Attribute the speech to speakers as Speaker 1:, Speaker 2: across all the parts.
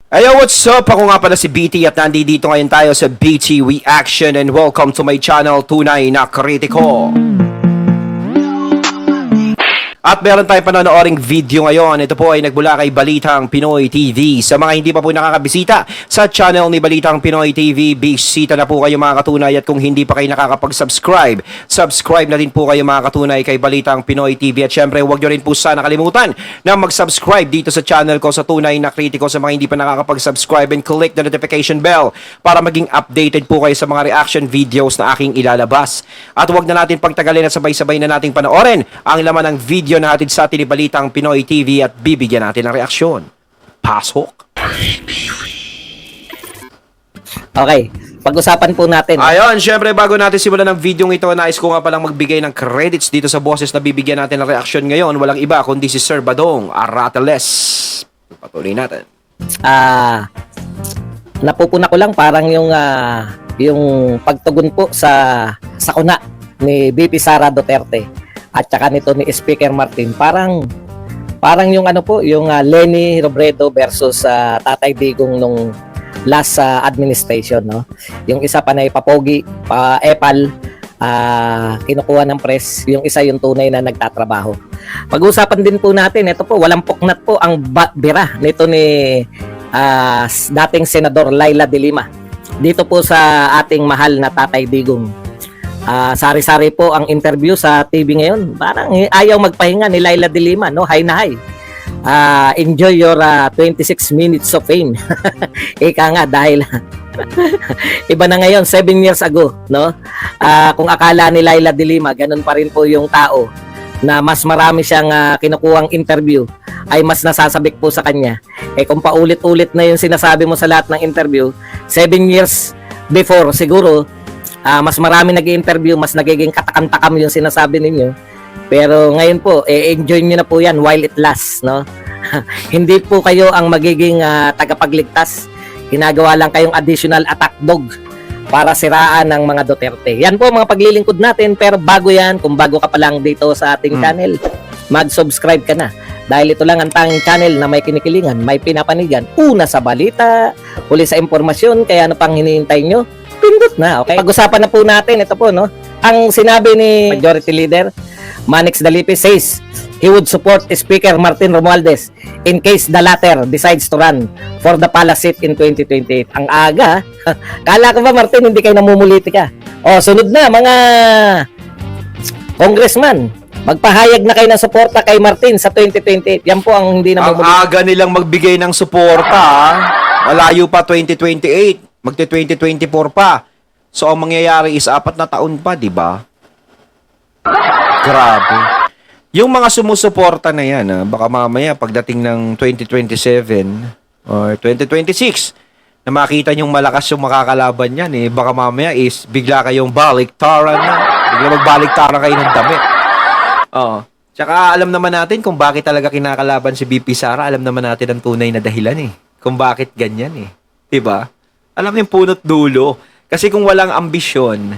Speaker 1: Ayo, what's up? Ako nga pala si BT at nandito ngayon tayo sa BT Reaction and welcome to my channel, Tunay na Kritiko. At meron tayong panonooring video ngayon. Ito po ay nagmula kay Balitang Pinoy TV. Sa mga hindi pa po nakakabisita sa channel ni Balitang Pinoy TV, bisita na po kayo mga katunay. At kung hindi pa kayo nakakapag-subscribe, subscribe na din po kayo mga katunay kay Balitang Pinoy TV. At syempre, huwag nyo rin po sana kalimutan na mag-subscribe dito sa channel ko sa Tunay na Kritiko. Sa mga hindi pa nakakapag-subscribe, and click the notification bell para maging updated po kayo sa mga reaction videos na aking ilalabas. At huwag na natin pagtagalin at sabay-sabay na nating panoorin ang laman ng video na hatid sa atin ni Balitang Pinoy TV at bibigyan natin ng reaksyon. Pasok!
Speaker 2: Okay, pag-usapan po natin.
Speaker 1: Ayon, syempre bago natin simulan ng video ito, nais ko nga palang magbigay ng credits dito sa boses na bibigyan natin ng reaksyon ngayon. Walang iba kundi si Sir Badong Arateles. Patuloy natin.
Speaker 2: Napupuna ko lang parang yung pagtugon po sa sakuna ni BP Sara Duterte at saka nito ni Speaker Martin, parang yung yung Leni Robredo versus Tatay Digong nung last administration, no? Yung isa pa na ipapogi, epal, kinukuha ng press, yung isa yung tunay na nagtatrabaho. Pag-usapan din po natin, ito po, walang puknat po ang bira nito ni dating Senador Laila de Lima dito po sa ating mahal na Tatay Digong. Sari-sari po ang interview sa TV ngayon. Parang ayaw magpahinga ni Laila de Lima, no? High na high. Enjoy your 26 minutes of fame. Ika nga dahil iba na ngayon, 7 years ago, no? Kung akala ni Laila de Lima, ganun pa rin po yung tao na mas marami siyang kinukuhang interview ay mas nasasabik po sa kanya. Kung paulit-ulit na yung sinasabi mo sa lahat ng interview, 7 years before siguro mas marami nag-i-interview, mas nagiging katakam-takam yung sinasabi ninyo. Pero ngayon po, enjoy nyo na po yan while it lasts, no? Hindi po kayo ang magiging tagapagligtas. Ginagawa lang kayong additional attack dog para siraan ng mga Duterte. Yan po mga paglilingkod natin. Pero bago yan, kung bago ka pa lang dito sa ating channel, mag-subscribe ka na. Dahil ito lang ang tanging channel na may kinikilingan, may pinapanigan. Una sa balita, huli sa impormasyon, kaya ano pang hinihintay nyo? Pindot na, okay? Pag-usapan na po natin, ito po, no? Ang sinabi ni Majority Leader Manix Dalipe says he would support Speaker Martin Romualdez in case the latter decides to run for the palace seat in 2028. Ang aga, kala ko ba Martin, hindi kayo namumuliti ka? O, sunod na, mga congressman, magpahayag na kayo ng suporta kay Martin sa 2028. Yan po ang hindi namumuliti.
Speaker 1: Ang aga nilang magbigay ng suporta, malayo pa 2028. Magte-2024 pa. So, ang mangyayari is 4 na taon pa, di ba? Grabe. Yung mga sumusuporta na yan, baka mamaya pagdating ng 2027 or 2026, na makita nyong malakas yung makakalaban yan, baka mamaya is bigla kayong baliktaran na. Bigla magbaliktaran kayo ng damit. Tsaka alam naman natin kung bakit talaga kinakalaban si BP Sara. Alam naman natin ang tunay na dahilan kung bakit ganyan di ba? Alam mo yung punot dulo. Kasi kung walang ambisyon,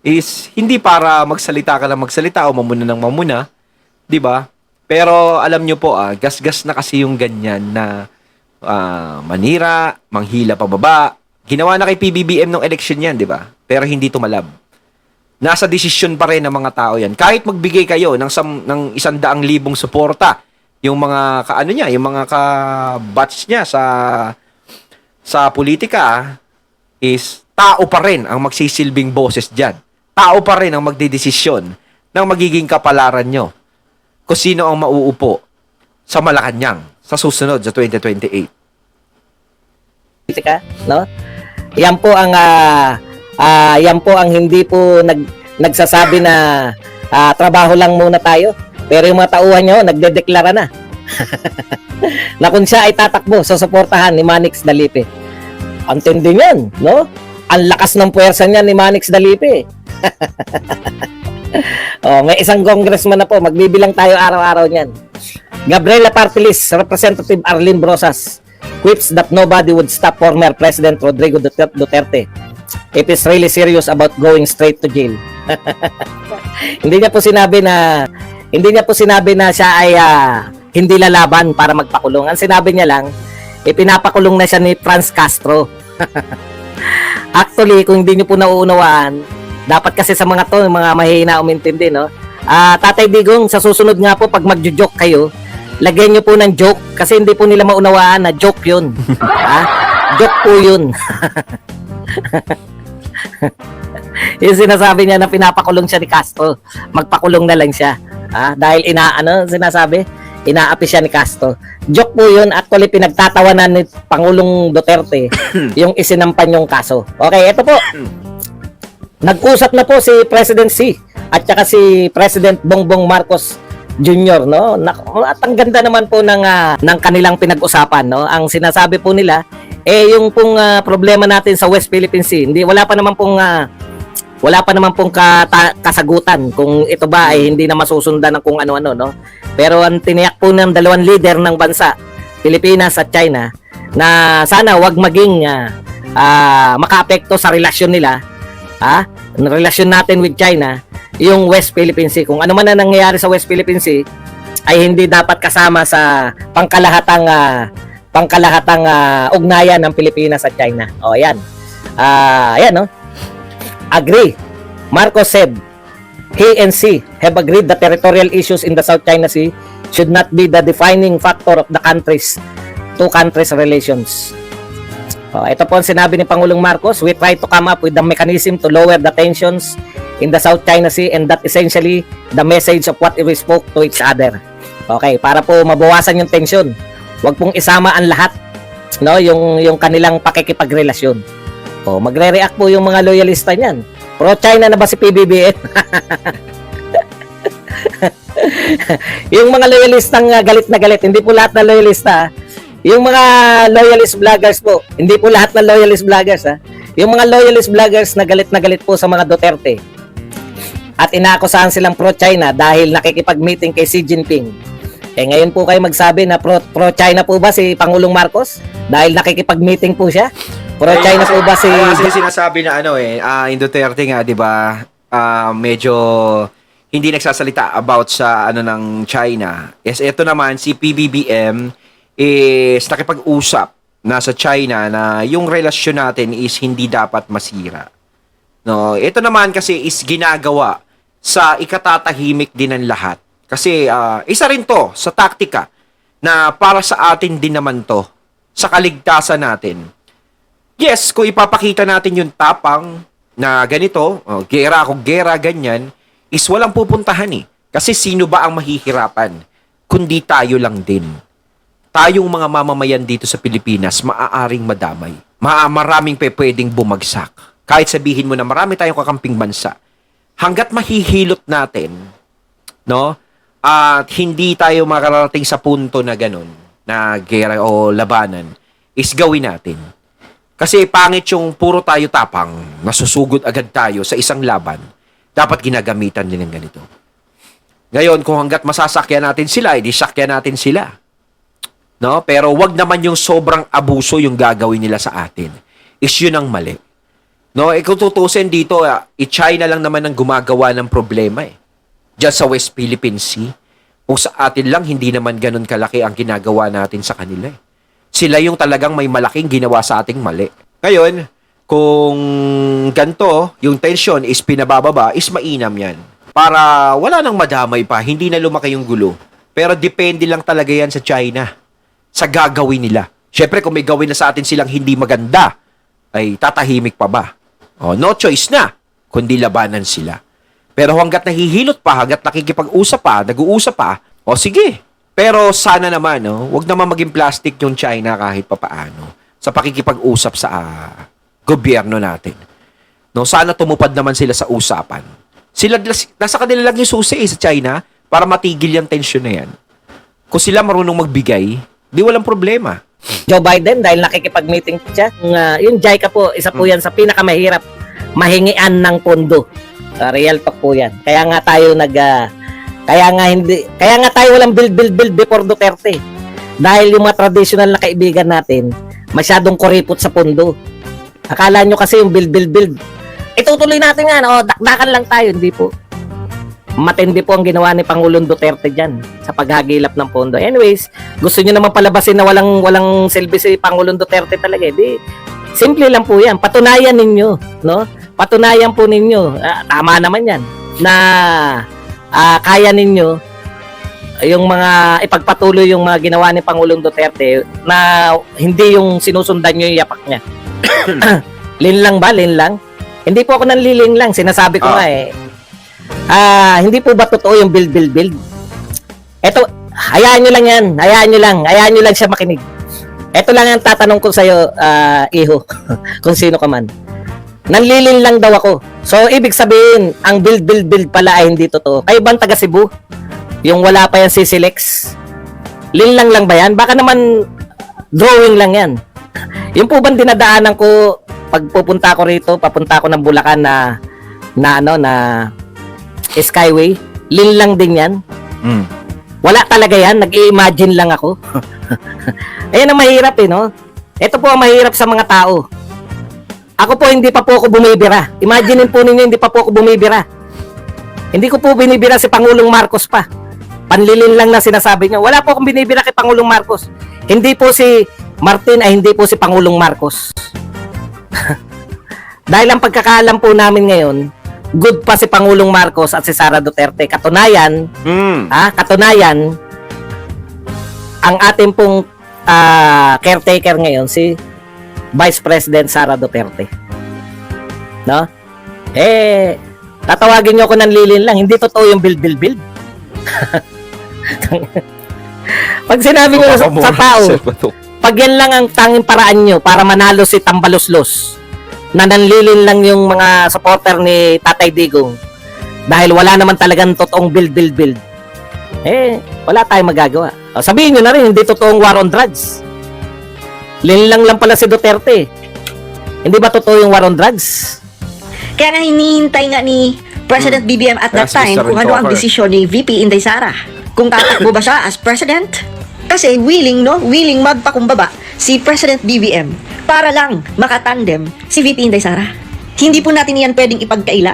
Speaker 1: is hindi para magsalita ka lang magsalita o mamuna ng mamuna. Di ba? Pero alam nyo po, gas-gas na kasi yung ganyan na manira, manghila pababa. Ginawa na kay PBBM ng election yan, di ba? Pero hindi tumalab. Nasa desisyon pa rin ng mga tao yan. Kahit magbigay kayo ng 100,000 suporta, yung mga yung mga ka-batch niya sa politika, is tao pa rin ang magsisilbing boses dyan. Tao pa rin ang magdidesisyon ng magiging kapalaran nyo kung sino ang mauupo sa Malacanang sa susunod sa 2028.
Speaker 2: No? Yan po ang hindi po nagsasabi na trabaho lang muna tayo. Pero yung mga tauhan nyo, nagdedeklara na. Na kung siya ay tatakbo sa suportahan ni Manix Dalipe. Ang tindi niyan, no? Ang lakas ng puwersa niya ni Manix Dalipe. May isang congressman na po, magbibilang tayo araw-araw niyan. Gabriela Partilis, Representative Arlene Brosas, quips that nobody would stop former President Rodrigo Duterte. It is really serious about going straight to jail. Hindi niya po sinabi na siya ay hindi lalaban para magpakulong. Ang sinabi niya lang, ipinapakulong na siya ni Franz Castro. Actually, kung hindi nyo po nauunawaan, dapat kasi sa mga to, mga mahihina umintindi, no? Tatay Digong, sa susunod nga po, pag magjo-joke kayo, lagyan nyo po ng joke kasi hindi po nila maunawaan na joke yun. Joke po yun. Yung sinasabi niya na pinapakulong siya ni Castro, magpakulong na lang siya. Dahil inaapi siya ni Castro. Joke po yun. Actually, pinagtatawanan ni Pangulong Duterte yung isinampan yung kaso. Okay, ito po. Nag-usap na po si President C at saka si President Bongbong Marcos Jr., no? At ang ganda naman po ng kanilang pinag-usapan, no? Ang sinasabi po nila, yung pong problema natin sa West Philippine Sea, wala pa naman pong kasagutan kung ito ba ay hindi na masusundan ng kung ano-ano, no? Pero ang tiniyak po ng dalawang leader ng bansa, Pilipinas at China, na sana wag maging makaapekto sa relasyon nila, relasyon natin with China, yung West Philippine Sea. Kung ano man na nangyayari sa West Philippine Sea, ay hindi dapat kasama sa pangkalahatang ugnayan ng Pilipinas at China. O, ayan. Ayan, no? Agree. Marcos said, he and Xi have agreed that territorial issues in the South China Sea should not be the defining factor of the two countries' relations. Ito po ang sinabi ni Pangulong Marcos, we try to come up with the mechanism to lower the tensions in the South China Sea, and that essentially the message of what we spoke to each other. Okay, para po mabawasan yung tension. Huwag pong isama ang lahat, no, yung kanilang pakikipagrelasyon. Magre-react po yung mga loyalista niyan. Pro-China na ba si PBBM? Yung mga loyalistang galit na galit, hindi po lahat na loyalista. Yung mga loyalist vloggers po, hindi po lahat na loyalist vloggers, Yung mga loyalist vloggers na galit po sa mga Duterte. At inaakusahan silang pro-China dahil nakikipag-meeting kay Xi Jinping. Ngayon po kayo magsabi na pro-China po ba si Pangulong Marcos? Dahil nakikipag-meeting po siya? Pro-China po ba si...
Speaker 1: Kasi sinasabi na yung Duterte nga, di ba, medyo hindi nagsasalita about sa ng China. Ito naman, si PBBM is nakipag-usap na sa China na yung relasyon natin is hindi dapat masira. No, ito naman kasi is ginagawa sa ikatatahimik din ng lahat. Kasi isa rin to sa taktika na para sa atin din naman to, sa kaligtasan natin. Yes, kung ipapakita natin yung tapang na ganito, gera ako gera, ganyan, is walang pupuntahan Kasi sino ba ang mahihirapan? Kundi tayo lang din. Tayong mga mamamayan dito sa Pilipinas, maaaring madamay. Maraming pwedeng bumagsak. Kahit sabihin mo na marami tayong kakamping bansa. Hanggat mahihilot natin, no? At hindi tayo makarating sa punto na ganun, na gera o labanan, is gawin natin. Kasi pangit yung puro tayo tapang, nasusugod agad tayo sa isang laban, dapat ginagamitan din ng ganito. Ngayon, kung hanggat masasakyan natin sila, edi sakyan natin sila. No? Pero wag naman yung sobrang abuso yung gagawin nila sa atin. Is yun ang mali. No, kung tutusin dito, China lang naman ang gumagawa ng problema Diyan sa West Philippine Sea. Kung sa atin lang, hindi naman ganun kalaki ang ginagawa natin sa kanila Sila yung talagang may malaking ginawa sa ating mali. Ngayon, kung ganito, yung tension is pinabababa, is mainam yan. Para wala nang madamay pa, hindi na lumaki yung gulo. Pero depende lang talaga yan sa China. Sa gagawin nila. Syempre, kung may gawin na sa atin silang hindi maganda, ay tatahimik pa ba? No choice na, kundi labanan sila. Pero hanggat nahihilot pa, hanggat nakikipag-usap pa, nag-uusap pa, sige. Pero sana naman, wag naman maging plastic yung China kahit papaano sa pakikipag-usap sa gobyerno natin. No, sana tumupad naman sila sa usapan. Sila, nasa kanila lang yung susi sa China para matigil yung tension na yan. Kung sila marunong magbigay, di walang problema.
Speaker 2: Joe Biden, dahil nakikipag-meeting siya, yung JICA po, isa po yan sa pinakamahirap mahingian ng pondo. Real talk po yan. Kaya nga tayo walang build before Duterte. Dahil yung mga traditional na kaibigan natin, masyadong kuripot sa pondo. Akala nyo kasi yung build. Itutuloy natin nga, dakdakan lang tayo, hindi po. matindi po ang ginawa ni Pangulong Duterte dyan sa paghagilap ng pondo. Anyways, gusto nyo naman palabasin na walang silbi si Pangulong Duterte talaga. Di, simple lang po yan. Patunayan ninyo, no? Patunayan po ninyo. Tama naman yan na kaya ninyo yung mga ipagpatuloy yung mga ginawa ni Pangulong Duterte na hindi yung sinusundan nyo yung yapak niya. Linlang ba? Linlang? Hindi po ako nanliling lang. Sinasabi ko nga eh. Hindi po ba totoo yung build? Eto, hayaan nyo lang yan. Hayaan nyo lang siya makinig. Eto lang ang tatanong ko sa'yo, Iho. Kung sino ka man. Nanlilin lang daw ako. So, ibig sabihin, ang build pala ay hindi totoo. Kayo bang taga Cebu? Yung wala pa yan si Silex? Linlang lang ba yan? Baka naman drawing lang yan. Yung po bang dinadaanan ko pag pupunta ako rito, papunta ako ng Bulacan na Skyway, linlang din yan. Wala talaga yan, nag-i-imagine lang ako. Ayan ang mahirap no? Ito po ang mahirap sa mga tao. Ako po hindi pa po ako bumibira. Imaginin po ninyo hindi pa po ako bumibira. Hindi ko po binibira si Pangulong Marcos pa. Panlilin lang na sinasabi niyo. Wala po akong binibira kay Pangulong Marcos. Hindi po si Martin ay hindi po si Pangulong Marcos. Dahil ang pagkakaalam po namin ngayon, good pa si Pangulong Marcos at si Sara Duterte. Katunayan, ang ating pong caretaker ngayon, si Vice President Sara Duterte. No? Tatawagin niyo ako ng lilin lang. Hindi totoo yung build. Pag sinabi niyo sa tao, pag yan lang ang tanging paraan niyo para manalo si Tambaloslos, na nanlilin lang yung mga supporter ni Tatay Digong dahil wala naman talagang totoong build. Wala tayong magagawa. Sabihin nyo na rin, hindi totoong war on drugs. Linlang lang pala si Duterte. Hindi ba totoo yung war on drugs?
Speaker 3: Kaya nga hinihintay nga ni President BBM at that time kung ano ang desisyon ni VP Inday Sara. Kung tatakbo ba siya as president? Kasi willing magpakumbaba si President BBM para lang makatandem si VP Inday Sara. Hindi po natin yan pwedeng ipagkaila.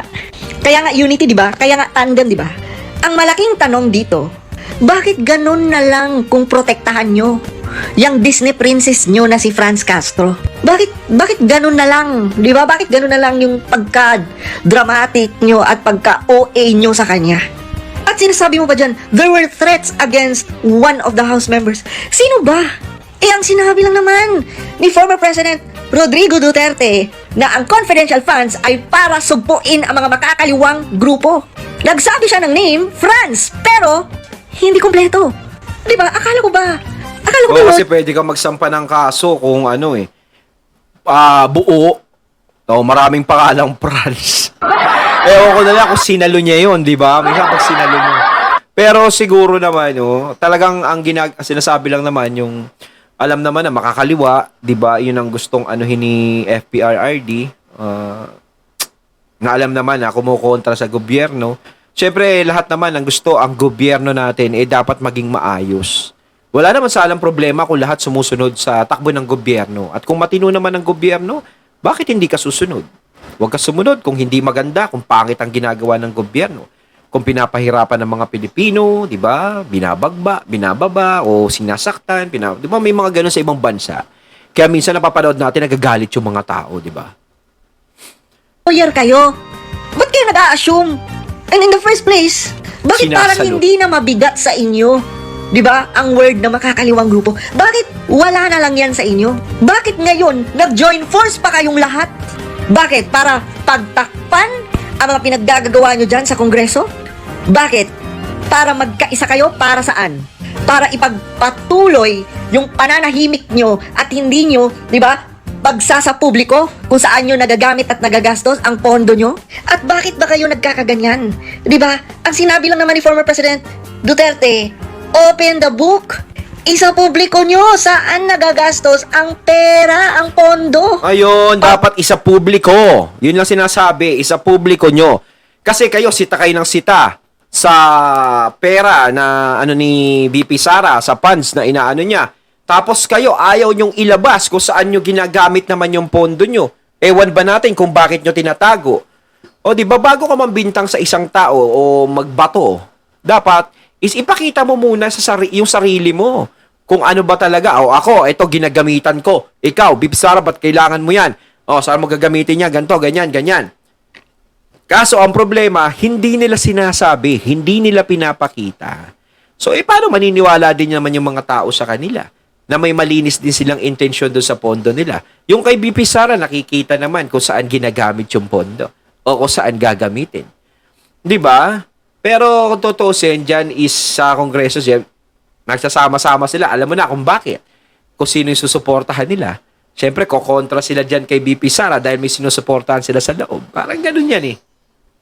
Speaker 3: Kaya nga unity, di ba? Kaya nga tandem, di ba? Ang malaking tanong dito, bakit ganun na lang kung protektahan nyo yung Disney princess nyo na si Franz Castro? Bakit ganun na lang? Di ba? Bakit ganun na lang yung pagka-dramatic nyo at pagka-OA nyo sa kanya? At sinasabi mo pa dyan, there were threats against one of the House members. Sino ba? Ang sinabi lang naman ni former President Rodrigo Duterte na ang confidential funds ay para sugpuin ang mga makakaliwang grupo. Nagsabi siya ng name, Franz, pero hindi kompleto. Di ba? Akala ko ba?
Speaker 1: Kasi pwede kang magsampa ng kaso kung buo. Maraming pangalang Franz. Ewan ko na lang kung sinalo niya yun, di ba? May pag sinalo niya. Pero siguro naman, talagang ang sinasabi lang naman yung alam naman na makakaliwa, 'di ba? 'Yun ang gustong anuhin ni FPRRD. Na alam naman na kumukontra sa gobyerno. Syempre, lahat naman ang gusto ang gobyerno natin dapat maging maayos. Wala naman sa alang problema kung lahat sumusunod sa takbo ng gobyerno. At kung matino naman ang gobyerno, bakit hindi ka susunod? Huwag ka sumunod kung hindi maganda, kung pangit ang ginagawa ng gobyerno. Kung pinapahirapan ng mga Pilipino, di ba? Binababa, o sinasaktan, di ba? May mga ganun sa ibang bansa. Kaya minsan napapanood natin, nagagalit yung mga tao, di ba?
Speaker 3: Lawyer kayo. Ba't kayo nag-a-assume? And in the first place, bakit parang hindi na mabigat sa inyo? Di ba? Ang word na makakaliwang grupo. Bakit wala na lang yan sa inyo? Bakit ngayon, nag-join force pa kayong lahat? Bakit? Para pagtakpan ang mga pinaggagawa nyo dyan sa Kongreso? Bakit? Para magkaisa kayo? Para saan? Para ipagpatuloy yung pananahimik nyo at hindi nyo, di ba, pagsasa publiko kung saan nyo nagagamit at nagagastos ang pondo nyo? At bakit ba kayo nagkakaganyan? Di ba? Ang sinabi lang naman ni former President Duterte, open the book. Isa publiko nyo saan nagagastos ang pera, ang pondo.
Speaker 1: Ayun, dapat isa publiko. Yun lang sinasabi, isa publiko nyo. Kasi kayo, sita kayo ng sita sa pera na ni VP Sara, sa funds na inaano niya. Tapos kayo, ayaw nyong ilabas kung saan nyo ginagamit naman yung pondo nyo. Ewan ba natin kung bakit nyo tinatago? O di ba bago ka mambintang sa isang tao o magbato, dapat is ipakita mo muna sa yung sarili mo. Kung ano ba talaga, o ako, ito ginagamitan ko. Ikaw, Bip Sara, ba't kailangan mo yan? O, saan mo gagamitin niya? Ganto, ganyan, ganyan. Kaso, ang problema, hindi nila sinasabi, hindi nila pinapakita. So, paano maniniwala din naman yung mga tao sa kanila? Na may malinis din silang intensyon doon sa pondo nila. Yung kay BP Sara, nakikita naman kung saan ginagamit yung pondo o kung saan gagamitin. Di ba? Pero kung tutusin, dyan is sa Kongreso, nagsasama-sama sila. Alam mo na kung bakit. Kung sino yung susuportahan nila. Siyempre, kokontra sila dyan kay BP Sara dahil may sinusuportahan sila sa loob. Parang ganun yan eh.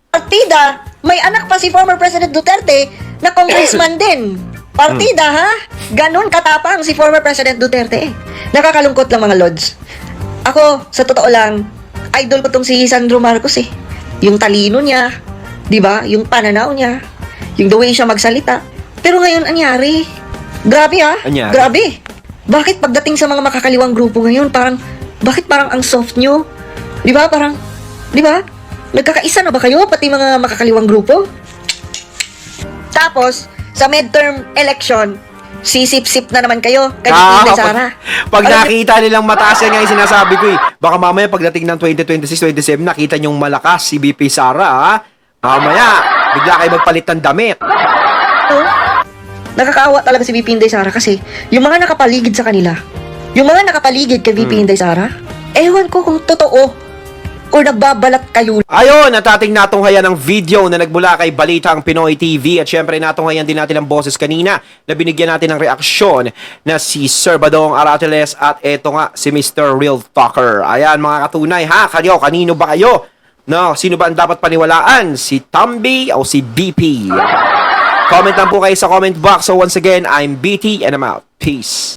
Speaker 3: Partida, may anak pa si former President Duterte na congressman din. Partida, ha? Ganon katapang si former President Duterte. Nakakalungkot lang mga lods. Ako, sa totoo lang, idol ko tong si Sandro Marcos eh. Yung talino niya, di ba? Yung pananaw niya, yung the way siya magsalita. Pero ngayon, anyari? Grabe ha?
Speaker 1: Anyari?
Speaker 3: Grabe. Bakit pagdating sa mga makakaliwang grupo ngayon, bakit parang ang soft nyo? Di ba? Di ba? Nagkakaisa na ba kayo, pati mga makakaliwang grupo? Tapos, sa midterm election, sisip-sip na naman kayo kay Inday Sara.
Speaker 1: Pag nakita nilang mataas yan nga yung sinasabi ko eh. Baka mamaya pagdating ng 2026-27, nakita nyong malakas si BP Sara ha. Mamaya, bigla kayo magpalit ng damit.
Speaker 3: Nakakaawa talaga si VP Inday Sara kasi yung mga nakapaligid sa kanila, yung mga nakapaligid kay VP Inday Sara, ewan ko kung totoo o nagbabalat kayo.
Speaker 1: Ayun, at ating natunghayan ng video na nagmula kay Balitang Pinoy TV at syempre natunghayan din natin ang boses kanina na binigyan natin ng reaksyon na si Sir Badong Aratiles at eto nga si Mr. Real Talker. Ayan mga katunay ha, kanino ba kayo? No, sino ba ang dapat paniwalaan? Si Tambi o si BP? Comment lang po kayo sa comment box. So once again, I'm BT and I'm out. Peace.